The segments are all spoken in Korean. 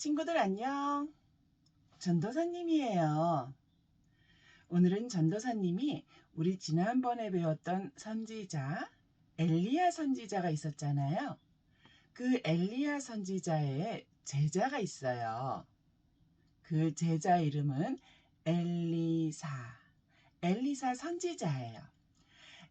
친구들 안녕. 전도사님이에요. 오늘은 전도사님이 우리 지난번에 배웠던 선지자 엘리야 선지자가 있었잖아요. 그 엘리야 선지자의 제자가 있어요. 그 제자 이름은 엘리사. 엘리사 선지자예요.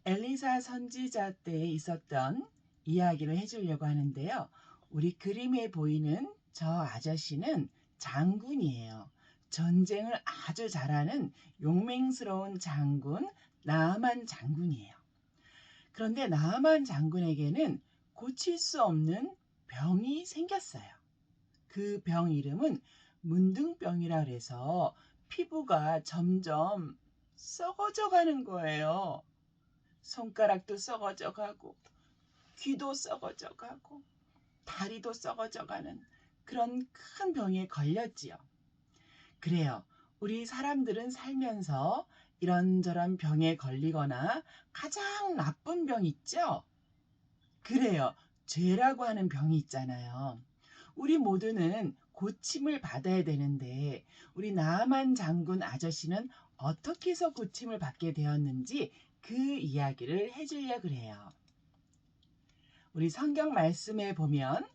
엘리사 선지자 때에 있었던 이야기를 해주려고 하는데요. 우리 그림에 보이는 저 아저씨는 장군이에요. 전쟁을 아주 잘하는 용맹스러운 장군 나아만 장군이에요. 그런데 나아만 장군에게는 고칠 수 없는 병이 생겼어요. 그 병 이름은 문둥병이라 그래서 피부가 점점 썩어져 가는 거예요. 손가락도 썩어져 가고 귀도 썩어져 가고 다리도 썩어져 가는 그런 큰 병에 걸렸지요. 그래요. 우리 사람들은 살면서 이런저런 병에 걸리거나 가장 나쁜 병 있죠? 그래요. 죄라고 하는 병이 있잖아요. 우리 모두는 고침을 받아야 되는데 우리 나아만 장군 아저씨는 어떻게 해서 고침을 받게 되었는지 그 이야기를 해주려고 그래요. 우리 성경 말씀에 보면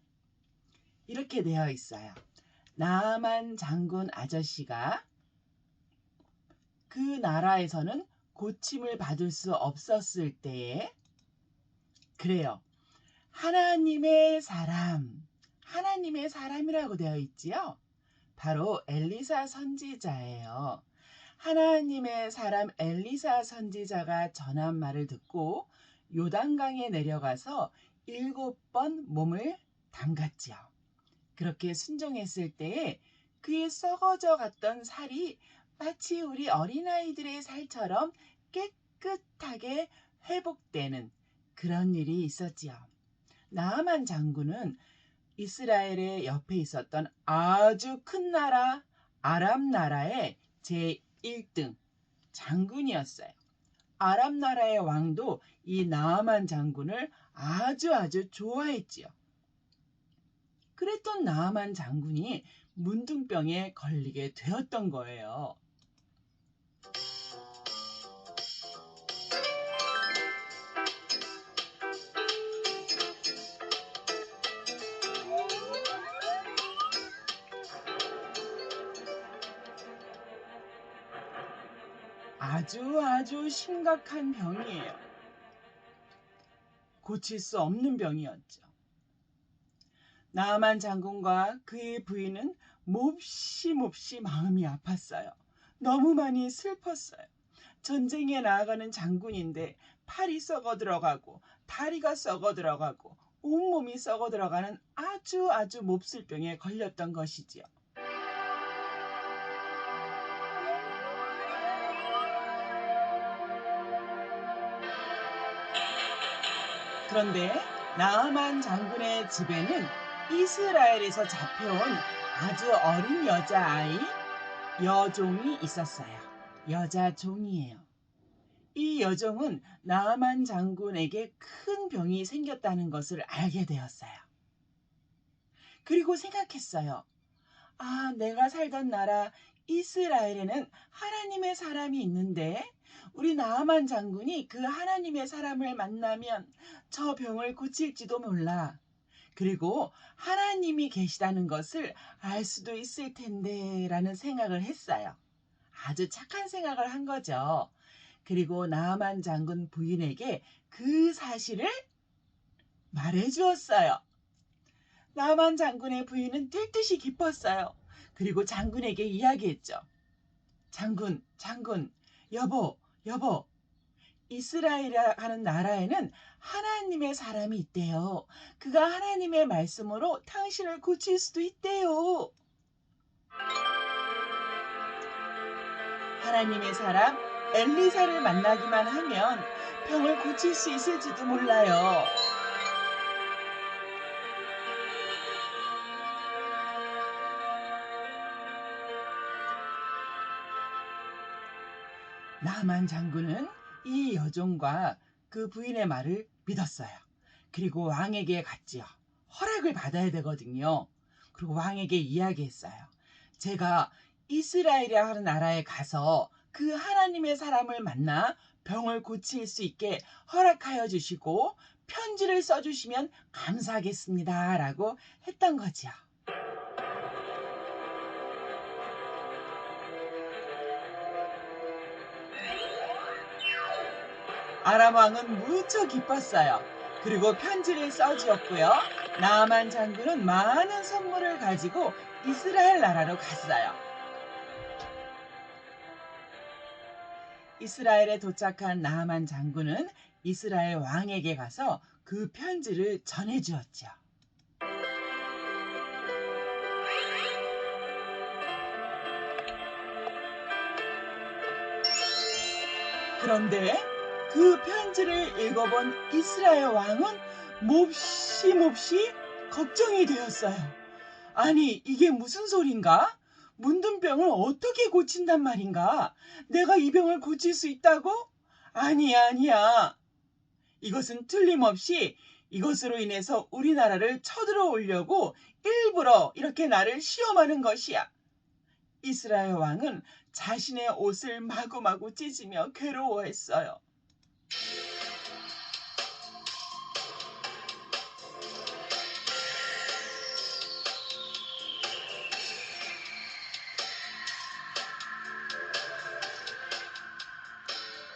이렇게 되어 있어요. 나아만 장군 아저씨가 그 나라에서는 고침을 받을 수 없었을 때에 그래요. 하나님의 사람이라고 되어 있지요. 바로 엘리사 선지자예요. 하나님의 사람 엘리사 선지자가 전한 말을 듣고 요단강에 내려가서 7번 몸을 담갔지요. 그렇게 순종했을 때에 그의 썩어져 갔던 살이 마치 우리 어린아이들의 살처럼 깨끗하게 회복되는 그런 일이 있었지요. 나아만 장군은 이스라엘의 옆에 있었던 아주 큰 나라 아람 나라의 제1등 장군이었어요. 아람 나라의 왕도 이 나아만 장군을 아주 좋아했지요. 그랬던 나아만 장군이 문둥병에 걸리게 되었던 거예요. 아주 심각한 병이에요. 고칠 수 없는 병이었죠. 나아만 장군과 그의 부인은 몹시 마음이 아팠어요. 너무 많이 슬펐어요. 전쟁에 나아가는 장군인데 팔이 썩어 들어가고 다리가 썩어 들어가고 온몸이 썩어 들어가는 아주 몹쓸 병에 걸렸던 것이지요. 그런데 나아만 장군의 집에는 이스라엘에서 잡혀온 아주 어린 여자아이 여종이 있었어요. 여자종이에요. 이 여종은 나아만 장군에게 큰 병이 생겼다는 것을 알게 되었어요. 그리고 생각했어요. 내가 살던 나라 이스라엘에는 하나님의 사람이 있는데 우리 나아만 장군이 그 하나님의 사람을 만나면 저 병을 고칠지도 몰라. 그리고 하나님이 계시다는 것을 알 수도 있을 텐데 라는 생각을 했어요. 아주 착한 생각을 한 거죠. 그리고 나아만 장군 부인에게 그 사실을 말해 주었어요. 나아만 장군의 부인은 뛸 듯이 기뻤어요. 그리고 장군에게 이야기했죠. 장군, 여보, 이스라엘이라는 나라에는 하나님의 사람이 있대요. 그가 하나님의 말씀으로 당신을 고칠 수도 있대요. 하나님의 사람 엘리사를 만나기만 하면 병을 고칠 수 있을지도 몰라요. 나아만 장군은 이 여종과 그 부인의 말을 믿었어요. 그리고 왕에게 갔지요. 허락을 받아야 되거든요. 그리고 왕에게 이야기했어요. 제가 이스라엘이라는 나라에 가서 그 하나님의 사람을 만나 병을 고칠 수 있게 허락하여 주시고 편지를 써주시면 감사하겠습니다. 라고 했던 거지요. 아람 왕은 무척 기뻤어요. 그리고 편지를 써주었고요. 나아만 장군은 많은 선물을 가지고 이스라엘 나라로 갔어요. 이스라엘에 도착한 나아만 장군은 이스라엘 왕에게 가서 그 편지를 전해주었죠. 그런데 그 편지를 읽어본 이스라엘 왕은 몹시 걱정이 되었어요. 아니, 이게 무슨 소린가? 문둥병을 어떻게 고친단 말인가? 내가 이 병을 고칠 수 있다고? 아니야. 이것은 틀림없이 이것으로 인해서 우리나라를 쳐들어오려고 일부러 이렇게 나를 시험하는 것이야. 이스라엘 왕은 자신의 옷을 마구마구 찢으며 괴로워했어요.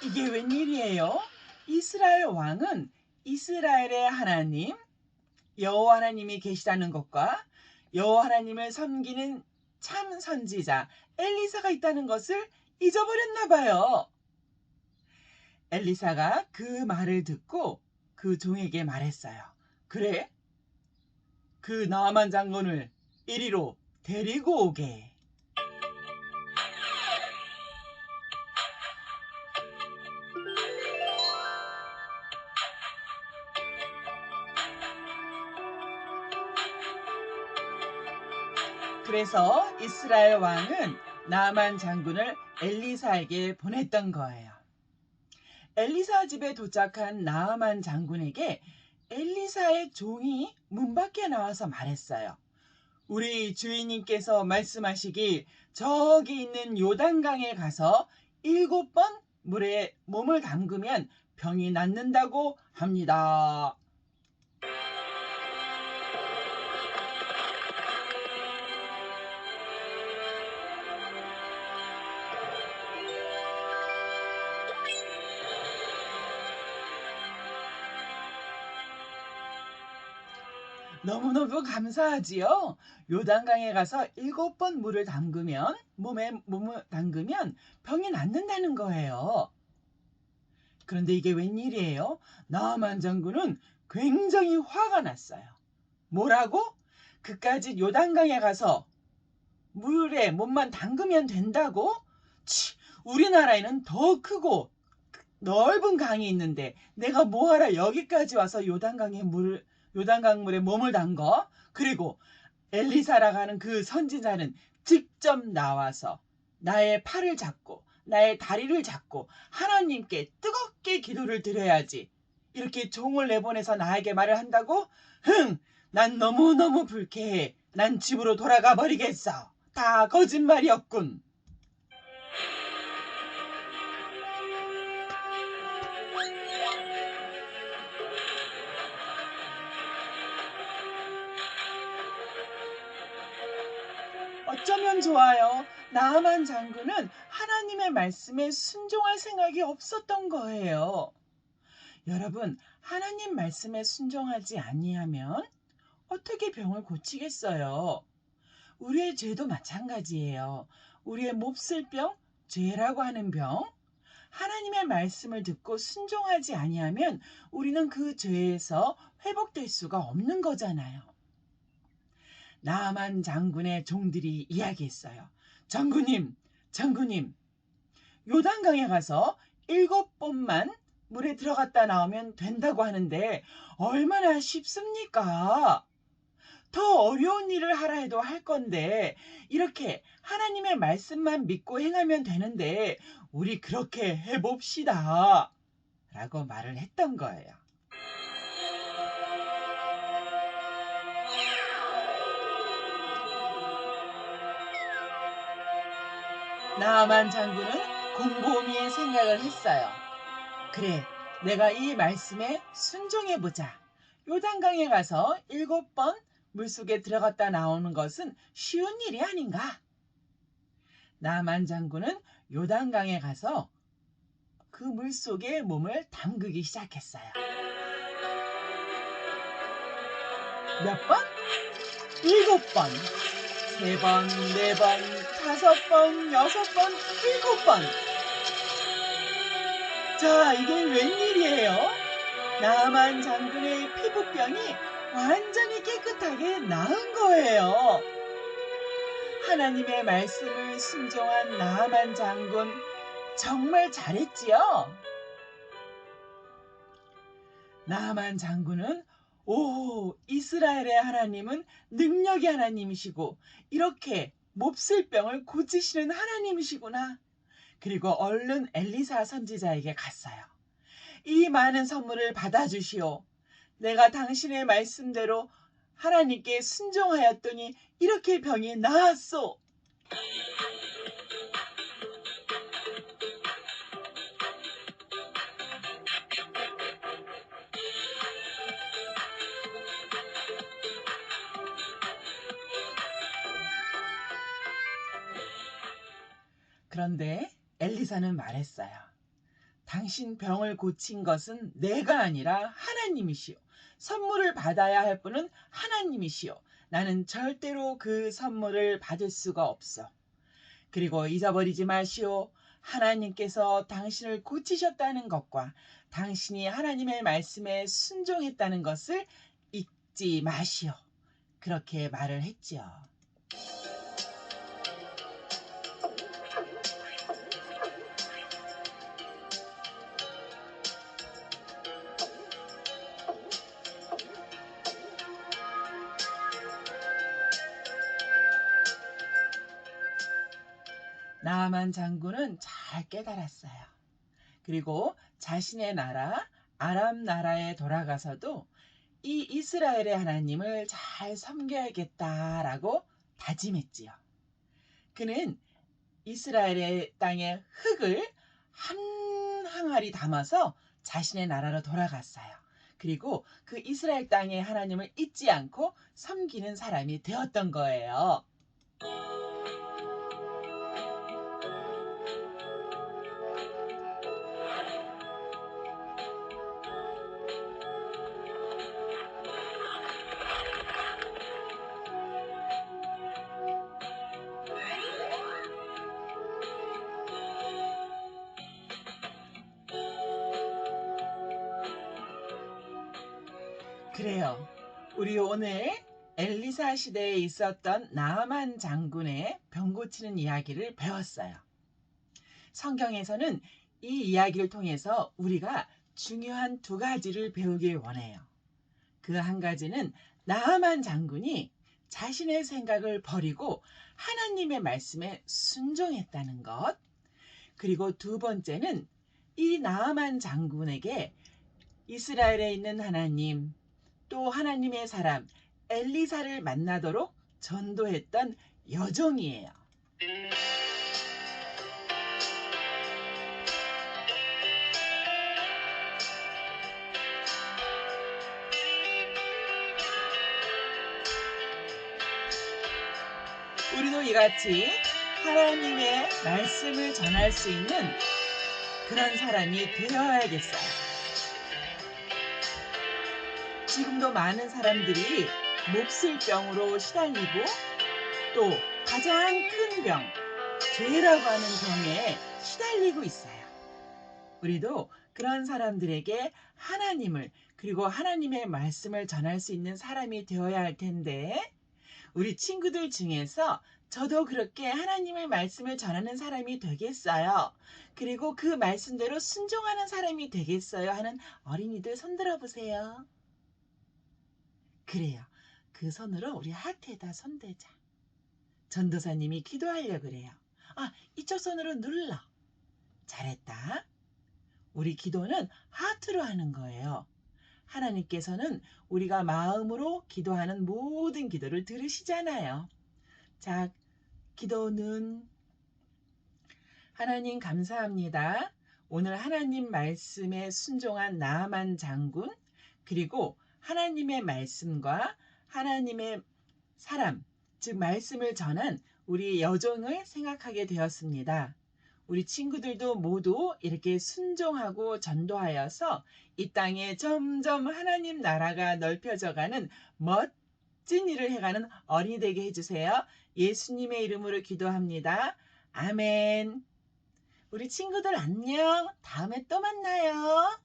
이게 웬일이에요? 이스라엘 왕은 이스라엘의 하나님, 여호와 하나님이 계시다는 것과 여호와 하나님을 섬기는 참 선지자 엘리사가 있다는 것을 잊어버렸나 봐요. 엘리사가 그 말을 듣고 그 종에게 말했어요. 그래? 그 나아만 장군을 이리로 데리고 오게. 그래서 이스라엘 왕은 나아만 장군을 엘리사에게 보냈던 거예요. 엘리사 집에 도착한 나아만 장군에게 엘리사의 종이 문 밖에 나와서 말했어요. 우리 주인님께서 말씀하시길 저기 있는 요단강에 가서 7번 물에 몸을 담그면 병이 낫는다고 합니다. 너무너무 감사하지요. 요단강에 가서 7번 물을 담그면 몸을 담그면 병이 낫는다는 거예요. 그런데 이게 웬일이에요? 나아만 장군은 굉장히 화가 났어요. 뭐라고? 그까짓 요단강에 가서 물에 몸만 담그면 된다고? 우리나라에는 더 크고 넓은 강이 있는데 내가 뭐하러 여기까지 와서 요단강 물에 몸을 담궈? 그리고 엘리사라고 하는 그 선지자는 직접 나와서 나의 팔을 잡고 나의 다리를 잡고 하나님께 뜨겁게 기도를 드려야지. 이렇게 종을 내보내서 나에게 말을 한다고? 난 너무너무 불쾌해. 난 집으로 돌아가 버리겠어. 다 거짓말이었군. 어쩌면 좋아요. 나아만 장군은 하나님의 말씀에 순종할 생각이 없었던 거예요. 여러분, 하나님 말씀에 순종하지 아니하면 어떻게 병을 고치겠어요? 우리의 죄도 마찬가지예요. 우리의 몹쓸 병, 죄라고 하는 병, 하나님의 말씀을 듣고 순종하지 아니하면 우리는 그 죄에서 회복될 수가 없는 거잖아요. 나아만 장군의 종들이 이야기했어요. 장군님, 요단강에 가서 7번만 물에 들어갔다 나오면 된다고 하는데 얼마나 쉽습니까? 더 어려운 일을 하라 해도 할 건데 이렇게 하나님의 말씀만 믿고 행하면 되는데 우리 그렇게 해봅시다. 라고 말을 했던 거예요. 나아만 장군은 곰곰이 생각을 했어요. 그래, 내가 이 말씀에 순종해보자. 요단강에 가서 7번 물속에 들어갔다 나오는 것은 쉬운 일이 아닌가? 나아만 장군은 요단강에 가서 그 물속에 몸을 담그기 시작했어요. 몇 번? 7번. 3번, 4번, 5번, 6번, 7번. 자, 이게 웬일이에요? 나아만 장군의 피부병이 완전히 깨끗하게 나은 거예요. 하나님의 말씀을 순종한 나아만 장군, 정말 잘했지요? 나아만 장군은 이스라엘의 하나님은 능력의 하나님이시고 이렇게 몹쓸 병을 고치시는 하나님이시구나. 그리고 얼른 엘리사 선지자에게 갔어요. 이 많은 선물을 받아주시오. 내가 당신의 말씀대로 하나님께 순종하였더니 이렇게 병이 나았소. 그런데 엘리사는 말했어요. 당신 병을 고친 것은 내가 아니라 하나님이시오. 선물을 받아야 할 분은 하나님이시오. 나는 절대로 그 선물을 받을 수가 없어. 그리고 잊어버리지 마시오. 하나님께서 당신을 고치셨다는 것과 당신이 하나님의 말씀에 순종했다는 것을 잊지 마시오. 그렇게 말을 했지요. 나아만 장군은 잘 깨달았어요. 그리고 자신의 나라 아람 나라에 돌아가서도 이 이스라엘의 하나님을 잘 섬겨야겠다라고 다짐했지요. 그는 이스라엘의 땅의 흙을 한 항아리 담아서 자신의 나라로 돌아갔어요. 그리고 그 이스라엘 땅의 하나님을 잊지 않고 섬기는 사람이 되었던 거예요. 그래요. 우리 오늘 엘리사 시대에 있었던 나아만 장군의 병 고치는 이야기를 배웠어요. 성경에서는 이 이야기를 통해서 우리가 중요한 2가지를 배우길 원해요. 그 한 가지는 나아만 장군이 자신의 생각을 버리고 하나님의 말씀에 순종했다는 것. 그리고 2번째는 이 나아만 장군에게 이스라엘에 있는 하나님, 또 하나님의 사람 엘리사를 만나도록 전도했던 여종이에요. 우리도 이같이 하나님의 말씀을 전할 수 있는 그런 사람이 되어야겠어요. 지금도 많은 사람들이 몹쓸 병으로 시달리고 또 가장 큰 병, 죄라고 하는 병에 시달리고 있어요. 우리도 그런 사람들에게 하나님을 그리고 하나님의 말씀을 전할 수 있는 사람이 되어야 할 텐데 우리 친구들 중에서 저도 그렇게 하나님의 말씀을 전하는 사람이 되겠어요. 그리고 그 말씀대로 순종하는 사람이 되겠어요 하는 어린이들 손 들어보세요. 그래요. 그 손으로 우리 하트에다 손대자. 전도사님이 기도하려고 그래요. 이쪽 손으로 눌러. 잘했다. 우리 기도는 하트로 하는 거예요. 하나님께서는 우리가 마음으로 기도하는 모든 기도를 들으시잖아요. 자, 기도는 하나님 감사합니다. 오늘 하나님 말씀에 순종한 나아만 장군, 그리고 하나님의 말씀과 하나님의 사람, 즉 말씀을 전한 우리 여종을 생각하게 되었습니다. 우리 친구들도 모두 이렇게 순종하고 전도하여서 이 땅에 점점 하나님 나라가 넓혀져가는 멋진 일을 해가는 어린이 되게 해주세요. 예수님의 이름으로 기도합니다. 아멘. 우리 친구들 안녕. 다음에 또 만나요.